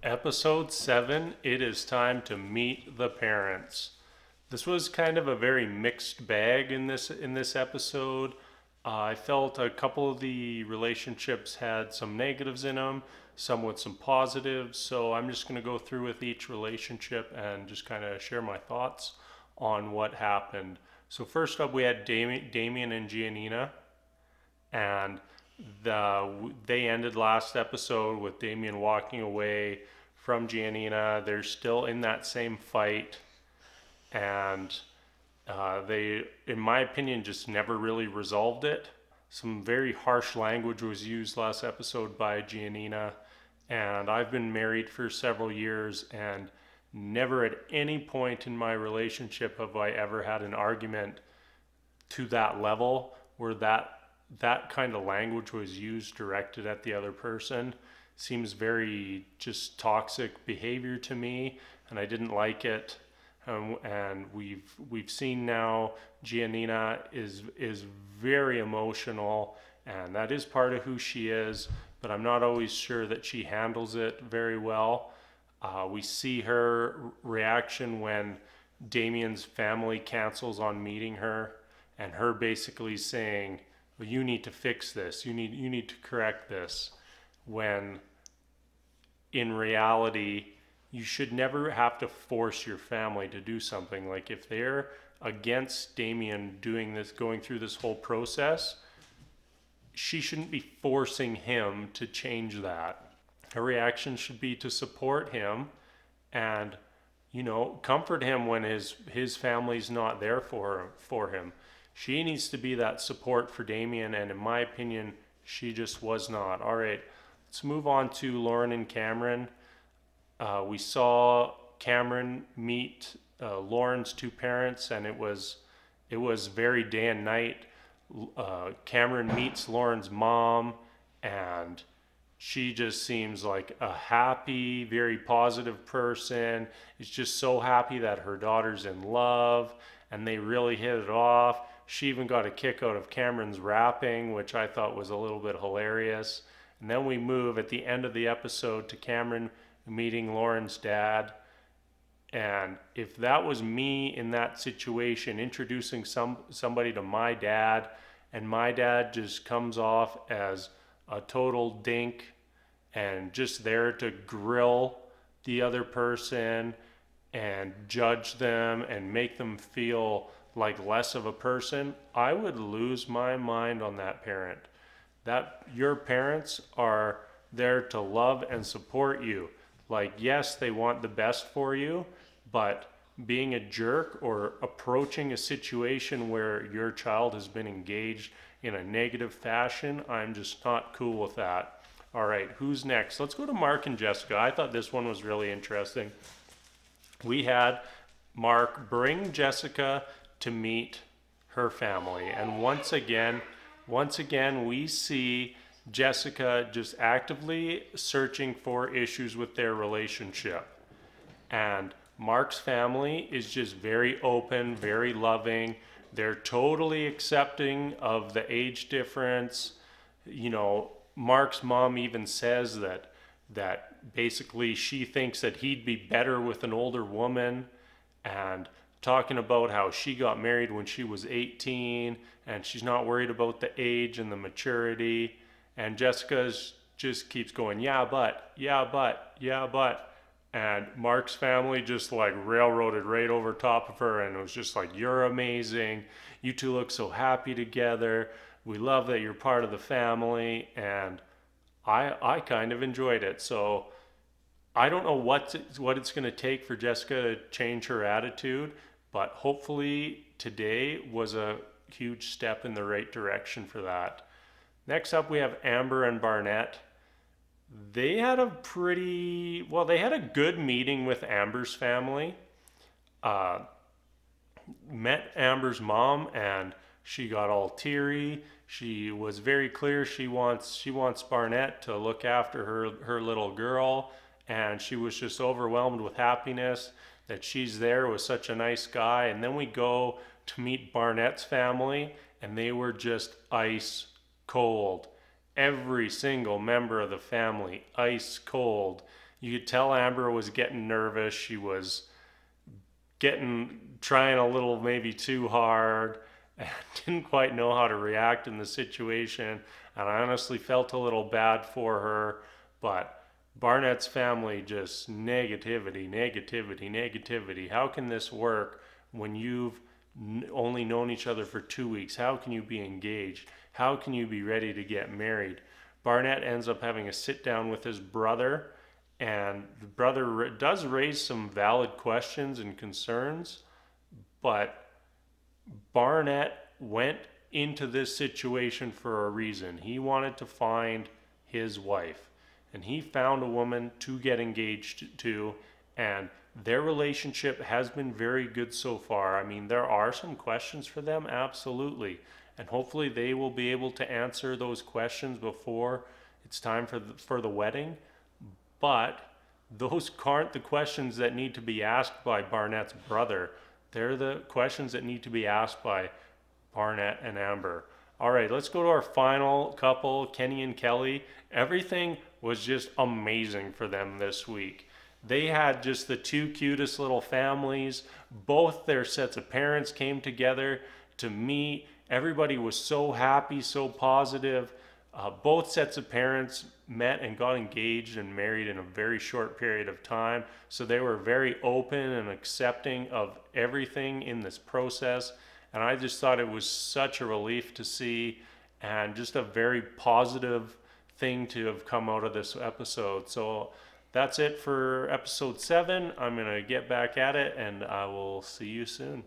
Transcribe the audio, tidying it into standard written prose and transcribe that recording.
Episode 7, it is time to meet the parents. This was kind of a very mixed bag in this episode. I felt a couple of the relationships had some negatives in them, some with some positives. So I'm just going to go through with each relationship and just kind of share my thoughts on what happened. So first up, we had Damien and Giannina, and they ended last episode with Damien walking away from Giannina. They're still in that same fight, and they, in my opinion, just never really resolved it. Some very harsh language was used last episode by Giannina, and I've been married for several years, and never at any point in my relationship have I ever had an argument to that level where that kind of language was used directed at the other person. Seems very just toxic behavior to me, and I didn't like it. And we've seen now Giannina is very emotional, and that is part of who she is. But I'm not always sure that she handles it very well. We see her reaction when Damien's family cancels on meeting her, and her basically saying, well, you need to fix this. You need to correct this. When in reality, you should never have to force your family to do something. Like if they're against Damien doing this, going through this whole process, she shouldn't be forcing him to change that. Her reaction should be to support him and comfort him when his family's not there for him. She needs to be that support for Damien, and in my opinion, she just was not. All right, let's move on to Lauren and Cameron. We saw Cameron meet Lauren's two parents, and it was very day and night. Cameron meets Lauren's mom, and she just seems like a happy, very positive person. Is just so happy that her daughter's in love, and they really hit it off. She even got a kick out of Cameron's rapping, which I thought was a little bit hilarious. And then we move at the end of the episode to Cameron meeting Lauren's dad. And if that was me in that situation, introducing somebody to my dad, and my dad just comes off as a total dink and just there to grill the other person and judge them and make them feel like less of a person, I would lose my mind on that parent. That your parents are there to love and support you. Like, yes, they want the best for you, but being a jerk or approaching a situation where your child has been engaged in a negative fashion, I'm just not cool with that. All right, who's next? Let's go to Mark and Jessica. I thought this one was really interesting. We had Mark bring Jessica to meet her family, and once again we see Jessica just actively searching for issues with their relationship. And Mark's family is just very open, very loving. They're totally accepting of the age difference. Mark's mom even says that basically she thinks that he'd be better with an older woman, and talking about how she got married when she was 18 and she's not worried about the age and the maturity. And Jessica just keeps going, yeah, but. And Mark's family just like railroaded right over top of her, and it was just like, you're amazing. You two look so happy together. We love that you're part of the family. And I kind of enjoyed it. So I don't know what it's going to take for Jessica to change her attitude, but hopefully today was a huge step in the right direction for that. Next up, we have Amber and Barnett. They had they had a good meeting with Amber's family. Met Amber's mom, and she got all teary. She was very clear she wants Barnett to look after her little girl, and she was just overwhelmed with happiness that she's there with such a nice guy. And then we go to meet Barnett's family, and they were just ice cold. Every single member of the family, ice cold. You could tell Amber was getting nervous. She was trying a little maybe too hard and didn't quite know how to react in the situation. And I honestly felt a little bad for her, but Barnett's family just negativity, negativity, negativity. How can this work when you've only known each other for 2 weeks? How can you be engaged? How can you be ready to get married? Barnett ends up having a sit down with his brother, and the brother does raise some valid questions and concerns, but Barnett went into this situation for a reason. He wanted to find his wife, and he found a woman to get engaged to, and their relationship has been very good so far. I mean, there are some questions for them, absolutely, and hopefully they will be able to answer those questions before it's time for the wedding. But those aren't the questions that need to be asked by Barnett's brother. They're the questions that need to be asked by Barnett and Amber. All right, let's go to our final couple, Kenny and Kelly. Everything was just amazing for them this week. They had just the two cutest little families. Both their sets of parents came together to meet. Everybody was so happy, so positive. Both sets of parents met and got engaged and married in a very short period of time. So they were very open and accepting of everything in this process. And I just thought it was such a relief to see, and just a very positive thing to have come out of this episode. So that's it for episode 7. I'm going to get back at it, and I will see you soon.